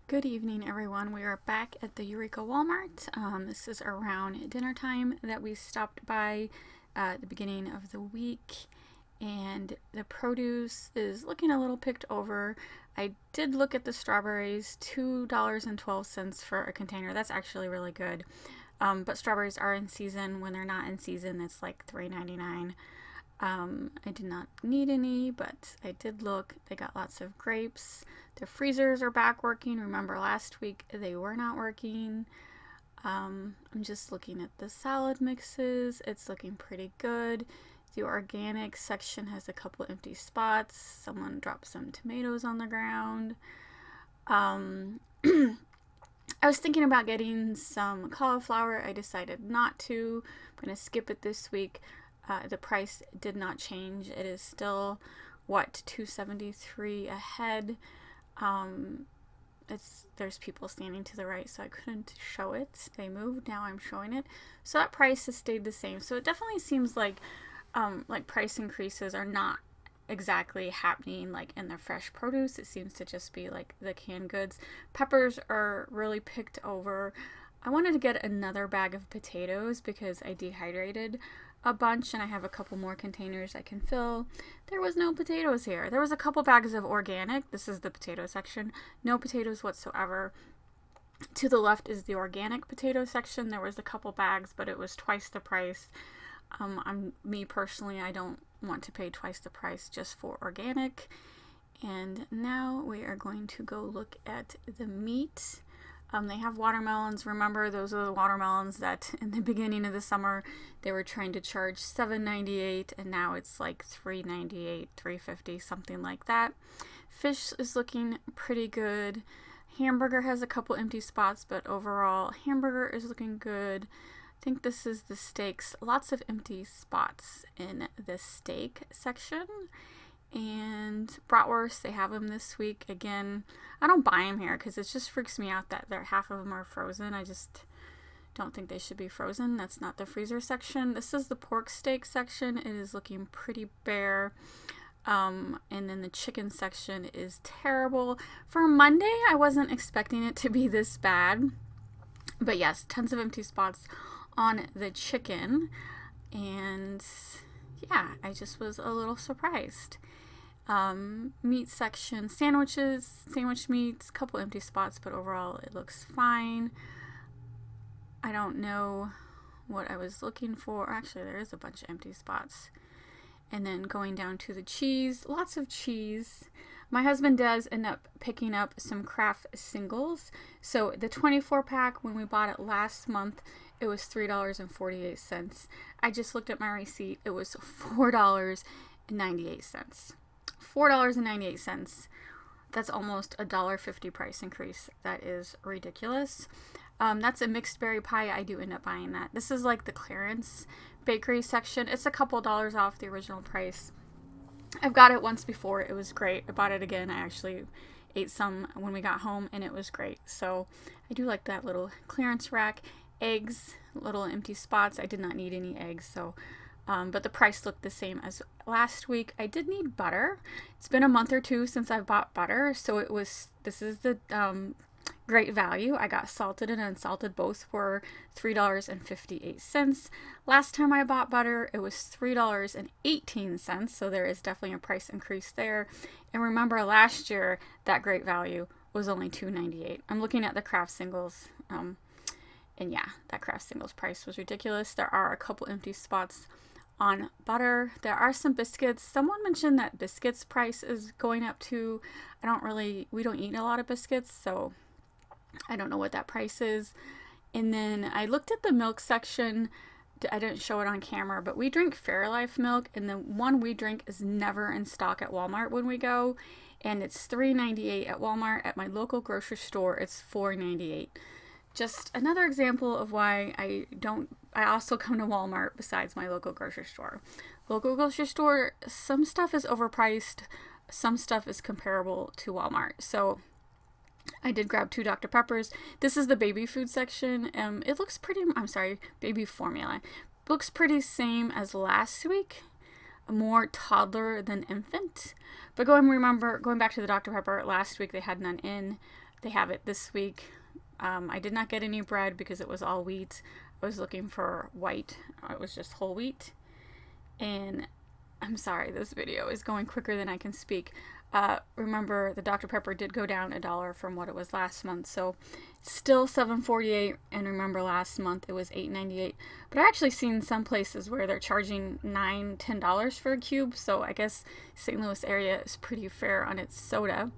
Good evening, everyone. We are back at the Eureka Walmart. This is around dinner time that we stopped by at the beginning of the week, and the produce is looking a little picked over. I did look at the strawberries, $2.12 for a container. That's actually really good. But strawberries are in season. When they're not in season, it's like $3.99. I did not need any, but I did look. They got lots of grapes. The freezers are back working. Remember last week they were not working. I'm just looking at the salad mixes. It's looking pretty good. The organic section has a couple empty spots. Someone dropped some tomatoes on the ground. I was thinking about getting some cauliflower. I decided not to. I'm going to skip it this week. The price did not change. It is still, $2.73 a head. There's people standing to the right, so I couldn't show it. They moved. Now I'm showing it. So that price has stayed the same. So it definitely seems like price increases are not exactly happening like in the fresh produce. It seems to just be like the canned goods. Peppers are really picked over. I wanted to get another bag of potatoes because I dehydrated a bunch and I have a couple more containers I can fill. There was no potatoes here. There was a couple bags of organic. This is the potato section. No potatoes whatsoever. To the left is the organic potato section. There was a couple bags, but it was twice the price. Me personally, I don't want to pay twice the price just for organic. And now we are going to go look at the meat. They have watermelons. Remember, those are the watermelons that in the beginning of the summer they were trying to charge $7.98, and now it's like $3.98, $3.50, something like that. Fish is looking pretty good. Hamburger has a couple empty spots, but overall, hamburger is looking good. I think this is the steaks. Lots of empty spots in the steak section. And bratwurst, they have them this week. Again, I don't buy them here because it just freaks me out that half of them are frozen. I just don't think they should be frozen. That's not the freezer section. This is the pork steak section. It is looking pretty bare. And then the chicken section is terrible. For Monday, I wasn't expecting it to be this bad. But yes, tons of empty spots on the chicken. And yeah, I just was a little surprised. Meat section, sandwiches, sandwich meats, couple empty spots, but overall it looks fine. I don't know what I was looking for. Actually, there is a bunch of empty spots. And then going down to the cheese, lots of cheese. My husband does end up picking up some Kraft singles. So the 24 pack, when we bought it last month, it was $3.48. I just looked at my receipt. It was $4.98. $4.98. That's almost a $1.50 price increase. That is ridiculous. That's a mixed berry pie. I do end up buying that. This is like the clearance bakery section. It's a couple dollars off the original price. I've got it once before. It was great. I bought it again. I actually ate some when we got home and it was great. So I do like that little clearance rack. Eggs, little empty spots. I did not need any eggs, so but the price looked the same as last week. I did need butter. It's been a month or two since I've bought butter, so this is the great value. I got salted and unsalted. Both were $3.58. Last time I bought butter, it was $3.18, so there is definitely a price increase there. And remember, last year, that great value was only $2.98. I'm looking at the Kraft singles, and yeah, that Kraft singles price was ridiculous. There are a couple empty spots on butter. There are some biscuits. Someone mentioned that biscuits price is going up too. We don't eat a lot of biscuits, so I don't know what that price is. And then I looked at the milk section. I didn't show it on camera, but we drink Fairlife milk, and the one we drink is never in stock at Walmart when we go. And it's $3.98 at Walmart. At my local grocery store, it's $4.98. Just another example of why I also come to Walmart besides my local grocery store. Local grocery store, some stuff is overpriced, some stuff is comparable to Walmart. So I did grab 2 Dr. Peppers. This is the baby food section. It looks pretty, baby formula. Looks pretty same as last week. More toddler than infant. But going back to the Dr. Pepper, last week they had none in. they have it this week. I did not get any bread because it was all wheat. I was looking for white. It was just whole wheat. And I'm sorry, this video is going quicker than I can speak. Remember, the Dr. Pepper did go down $1 from what it was last month, so still $7.48. And remember, last month it was $8.98. But I actually seen some places where they're charging $9, $10 for a cube. So I guess St. Louis area is pretty fair on its soda.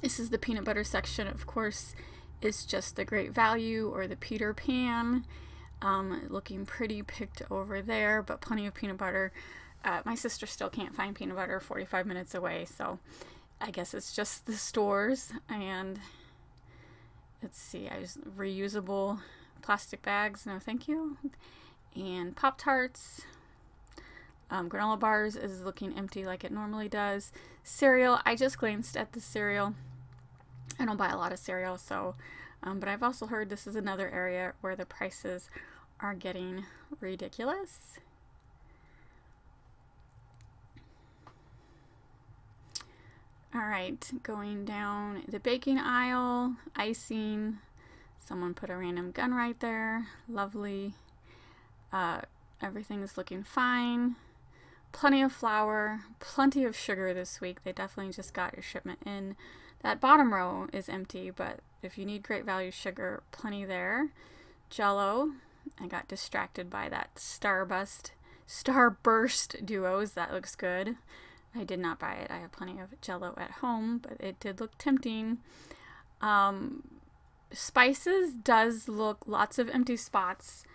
This is the peanut butter section. Of course, it's just the Great Value or the Peter Pan. Looking pretty picked over there, but plenty of peanut butter. My sister still can't find peanut butter 45 minutes away, so I guess it's just the stores. And let's see, I use reusable plastic bags, no thank you. And Pop-Tarts. Granola bars is looking empty like it normally does. Cereal, I just glanced at the cereal. I don't buy a lot of cereal, so but I've also heard this is another area where the prices are getting ridiculous. All right, going down the baking aisle, icing. Someone put a random gun right there. Lovely. Everything is looking fine. Plenty of flour, plenty of sugar this week. They definitely just got your shipment in. That bottom row is empty, but if you need Great Value sugar, plenty there. Jell-O. I got distracted by that Starburst Duos. That looks good. I did not buy it. I have plenty of Jell-O at home, but it did look tempting. Spices does look lots of empty spots,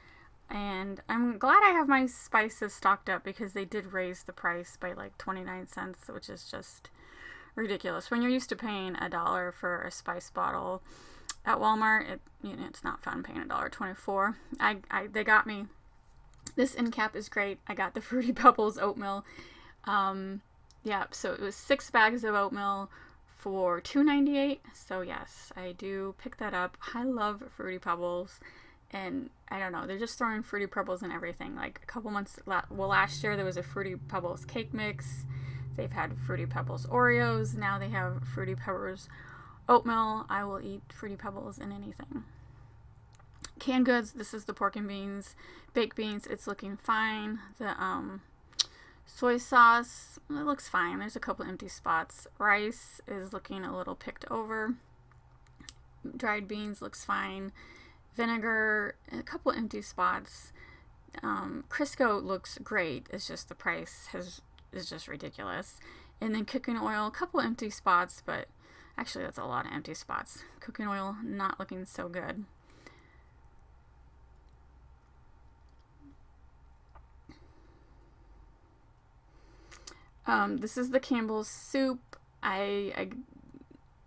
and I'm glad I have my spices stocked up because they did raise the price by like 29 cents, which is just ridiculous. When you're used to paying $1 for a spice bottle at Walmart, it's not fun paying $1.24. They got me. This end cap is great. I got the Fruity Pebbles oatmeal. Yeah, so it was 6 bags of oatmeal for $2.98. So yes, I do pick that up. I love Fruity Pebbles, and I don't know, they're just throwing Fruity Pebbles in everything. Like a couple months, last year there was a Fruity Pebbles cake mix. They've had Fruity Pebbles Oreos. Now they have Fruity Pebbles oatmeal. I will eat Fruity Pebbles in anything. Canned goods, this is the pork and beans. Baked beans, it's looking fine. The soy sauce, it looks fine. There's a couple empty spots. Rice is looking a little picked over. Dried beans looks fine. Vinegar, a couple empty spots. Crisco looks great. It's just the price is just ridiculous. And then cooking oil, a couple empty spots, but actually that's a lot of empty spots. Cooking oil not looking so good. This is the Campbell's soup. I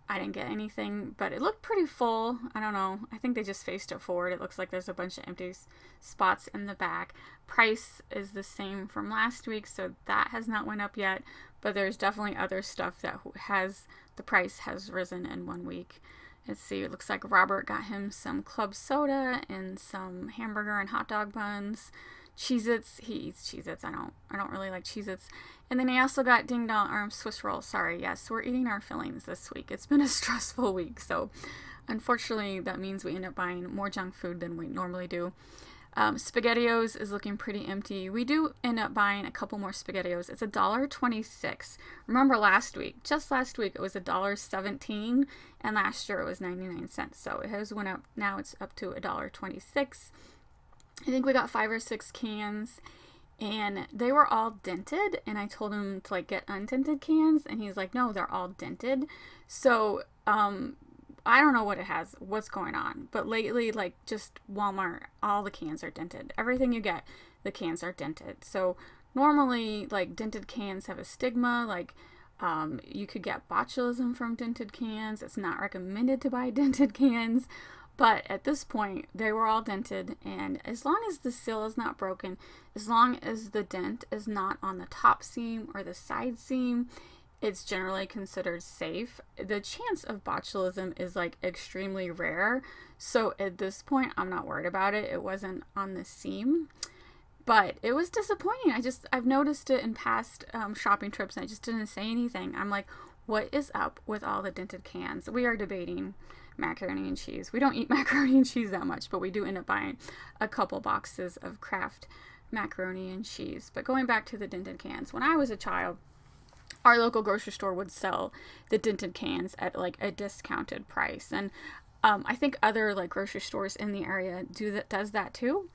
didn't get anything, but it looked pretty full. I don't know. I think they just faced it forward. It looks like there's a bunch of empty spots in the back. Price is the same from last week, so that has not went up yet, but there's definitely other stuff that the price has risen in 1 week. Let's see, it looks like Robert got him some club soda and some hamburger and hot dog buns. Cheez-Its, he eats Cheez-Its. I don't really like Cheez-Its. And then he also got Ding Dong Swiss rolls. Sorry, yes, we're eating our fillings this week. It's been a stressful week, so unfortunately that means we end up buying more junk food than we normally do. Spaghettios is looking pretty empty. We do end up buying a couple more Spaghettios. It's $1.26. Remember just last week it was $1.17, and last year it was 99 cents. So it has went up. Now it's up to $1.26. I think we got 5 or 6 cans, and they were all dented, and I told him to get undented cans, and he's like, no, they're all dented. So I don't know what's going on, but lately, just Walmart, all the cans are dented. Everything you get, the cans are dented. So normally, dented cans have a stigma. You could get botulism from dented cans. It's not recommended to buy dented cans. But at this point, they were all dented, and as long as the seal is not broken, as long as the dent is not on the top seam or the side seam, it's generally considered safe. The chance of botulism is extremely rare, so at this point, I'm not worried about it. It wasn't on the seam, but it was disappointing. I've noticed it in past shopping trips, and I just didn't say anything. I'm like, what is up with all the Dented cans? We are debating macaroni and cheese. We don't eat macaroni and cheese that much, but we do end up buying a couple boxes of Kraft macaroni and cheese. But going back to the Dented cans, when I was a child, our local grocery store would sell the Dented cans at like a discounted price, and I think other like grocery stores in the area does that too.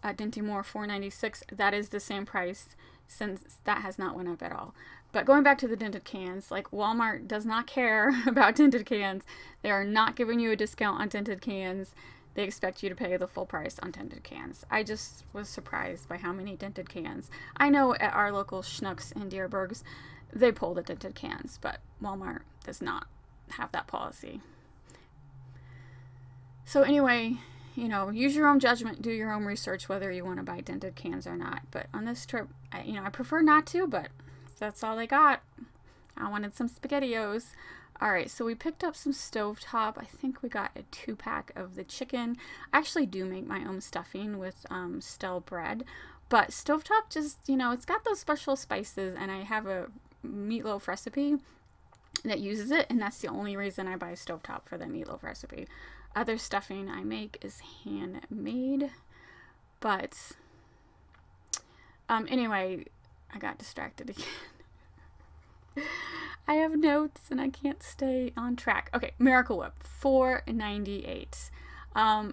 Dinty Moore $4.96. That is the same price, since that has not went up at all. But going back to the Dented cans, like Walmart does not care about Dented cans. They are not giving you a discount on Dented cans. They expect you to pay the full price on Dented cans. I just was surprised by how many Dented cans. I know at our local Schnucks in Deerbergs, they pull the Dented cans, but Walmart does not have that policy. So anyway, you know, use your own judgment, do your own research whether you want to buy Dented cans or not. But on this trip, I prefer not to, but that's all they got. I wanted some Spaghettios. All right, so we picked up some stovetop. I think we got a 2-pack of the chicken. I actually do make my own stuffing with stale bread, but stovetop just, it's got those special spices, and I have a meatloaf recipe that uses it, and that's the only reason I buy stovetop, for the meatloaf recipe. Other stuffing I make is handmade, but anyway, I got distracted again. I have notes and I can't stay on track. Okay, Miracle Whip, $4.98.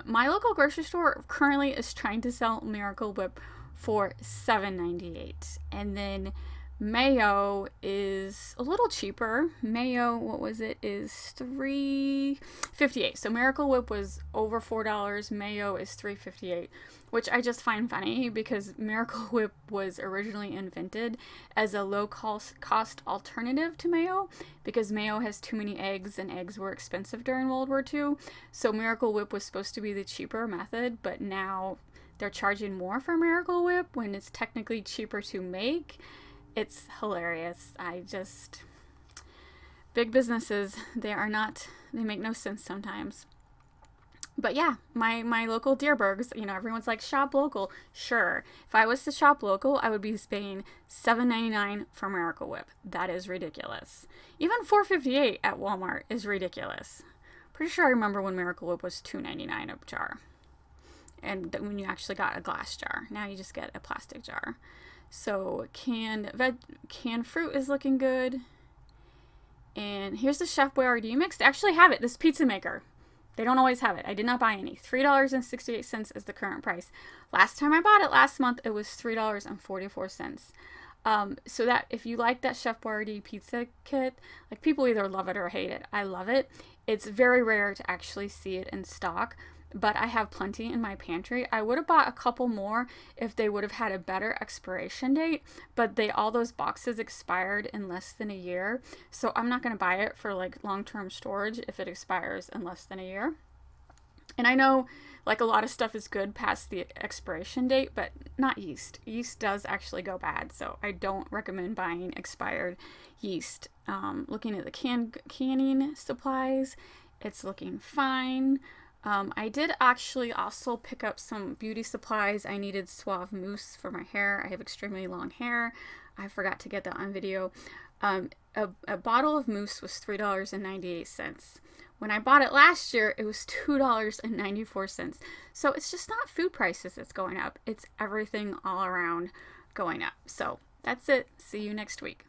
My local grocery store currently is trying to sell Miracle Whip for $7.98, and then mayo is a little cheaper. Mayo, what was it, is $3.58. So Miracle Whip was over $4. Mayo is $3.58, which I just find funny because Miracle Whip was originally invented as a low cost alternative to mayo, because mayo has too many eggs and eggs were expensive during World War II. So Miracle Whip was supposed to be the cheaper method, but now they're charging more for Miracle Whip when it's technically cheaper to make. It's hilarious. Big businesses, they make no sense sometimes. But yeah, my local Deerbergs, everyone's like, shop local. Sure. If I was to shop local, I would be paying $7.99 for Miracle Whip. That is ridiculous. Even $4.58 at Walmart is ridiculous. Pretty sure I remember when Miracle Whip was $2.99 a jar. And when you actually got a glass jar. Now you just get a plastic jar. So canned fruit is looking good. And here's the Chef Boyardee mix. They actually have it, this pizza maker. They don't always have it. I did not buy any. $3.68 is the current price. Last time I bought it last month, it was $3.44. So that if you like that Chef Boyardee pizza kit, like, people either love it or hate it. I love it. It's very rare to actually see it in stock, but I have plenty in my pantry. I would have bought a couple more if they would have had a better expiration date, but all those boxes expired in less than a year. So I'm not going to buy it for like long-term storage if it expires in less than a year. And I know like a lot of stuff is good past the expiration date, but not yeast. Yeast does actually go bad, so I don't recommend buying expired yeast. Looking at the canning supplies, it's looking fine. I did actually also pick up some beauty supplies. I needed Suave mousse for my hair. I have extremely long hair. I forgot to get that on video. A bottle of mousse was $3.98. When I bought it last year, it was $2.94. So it's just not food prices that's going up. It's everything all around going up. So that's it. See you next week.